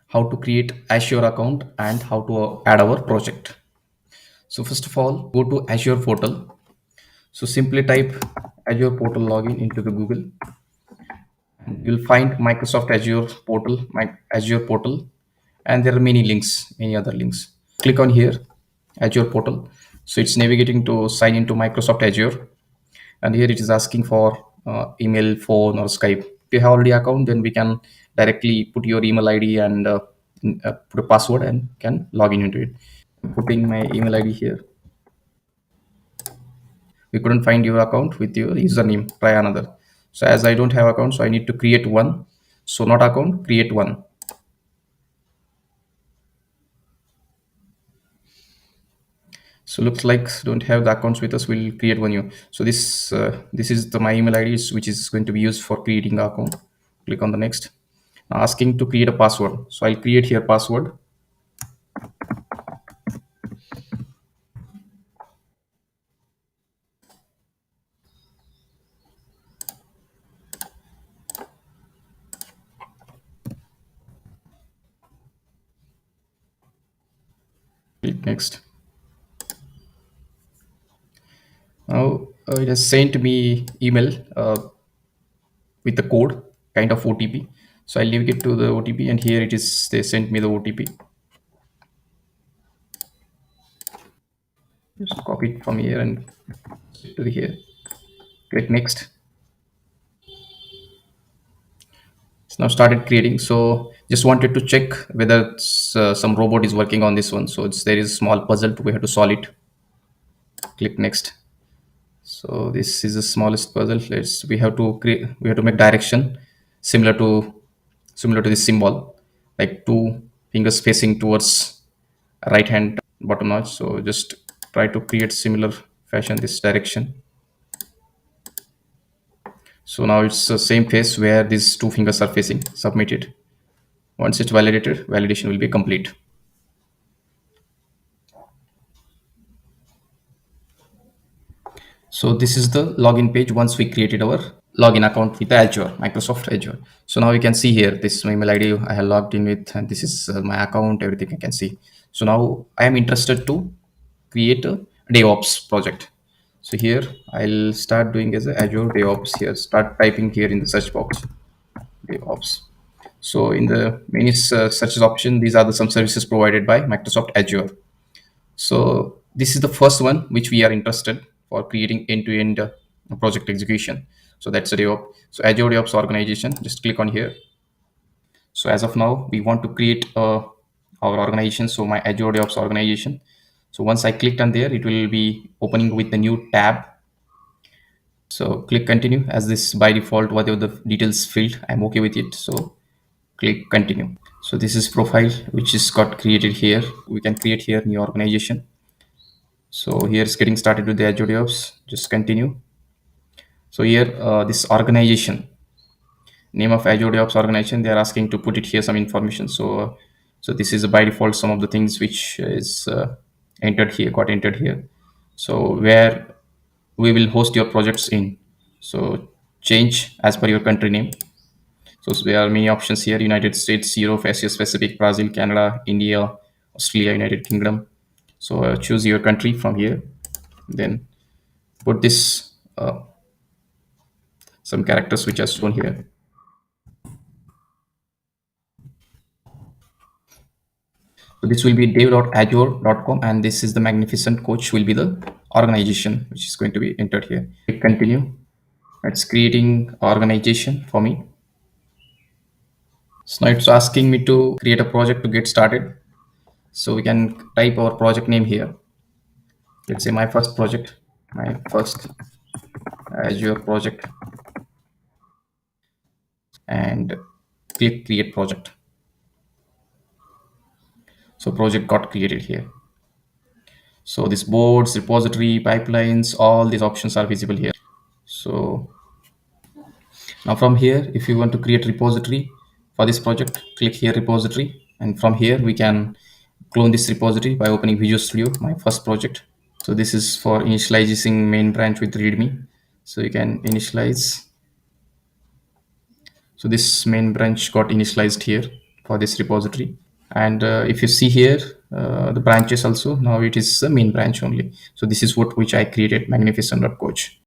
how to create Azure account and how to add our project. So first of all, go to Azure portal. So simply type Azure portal login into the Google. You'll find Microsoft Azure portal, my Azure portal, and there are many links, many other links. Click on here, Azure portal. So it's navigating to sign into Microsoft Azure, and here it is asking for email, phone, or Skype. If you have already account, then we can directly put your email ID and put a password and can log in into it. I'm putting my email ID here. We couldn't find your account with your username. Try another. So as I don't have account, so I need to create one. So not account, create one. So looks like don't have the accounts with us. We'll create one new. So this is the my email ID which is going to be used for creating the account. Click on the next. Now asking to create a password. So I'll create here password. Click next. Now it has sent me email with the code kind of OTP. So I'll leave it to the OTP, and here it is. They sent me the OTP. Just copy it from here and to the here. Click next. It's now started creating. So just wanted to check whether some robot is working on this one. So there is a small puzzle we have to solve it. Click next. So this is the smallest puzzle. We have to make direction similar to this symbol, like two fingers facing towards right hand bottom notch. So just try to create similar fashion this direction. So now it's the same face where these two fingers are facing. Submit it. Once it's validated, validation will be complete. So this is the login page once we created our login account with Azure, Microsoft Azure. So now you can see here, this is my email ID I have logged in with, and this is my account, everything I can see. So now I am interested to create a DevOps project. So here I'll start doing as a Azure DevOps here. Start typing here in the search box, DevOps. So in the main search option, these are some services provided by Microsoft Azure. So this is the first one which we are interested for creating end-to-end project execution. So that's a DevOps. So Azure DevOps organization, just click on here. So as of now, we want to create our organization. So my Azure DevOps organization. So once I clicked on there, it will be opening with the new tab. So click continue, as this by default, whatever the details filled, I'm okay with it. So click continue. So this is profile which is got created here. We can create here new organization. So here is getting started with the Azure DevOps. Just continue. So here this organization, name of Azure DevOps organization, they are asking to put it here some information. So this is by default some of the things which is got entered here. So where we will host your projects in. So change as per your country name. So there are many options here: United States, Europe, Asia Pacific, Brazil, Canada, India, Australia, United Kingdom. So choose your country from here. Then put this some characters which are shown here. So this will be dev.azure.com, and this is the magnificent coach will be the organization which is going to be entered here. Click continue. It's creating organization for me. So now it's asking me to create a project to get started. So we can type our project name here. Let's say my first project, my first Azure project, and click create project. So project got created here. So this boards, repository, pipelines, all these options are visible here. So now from here, if you want to create repository for this project, click here repository, and from here we can clone this repository by opening Visual Studio, my first project. So this is for initializing main branch with readme. So you can initialize. So this main branch got initialized here for this repository. And if you see here, the branches also, now it is the main branch only. So this is what which I created, magnificent coach.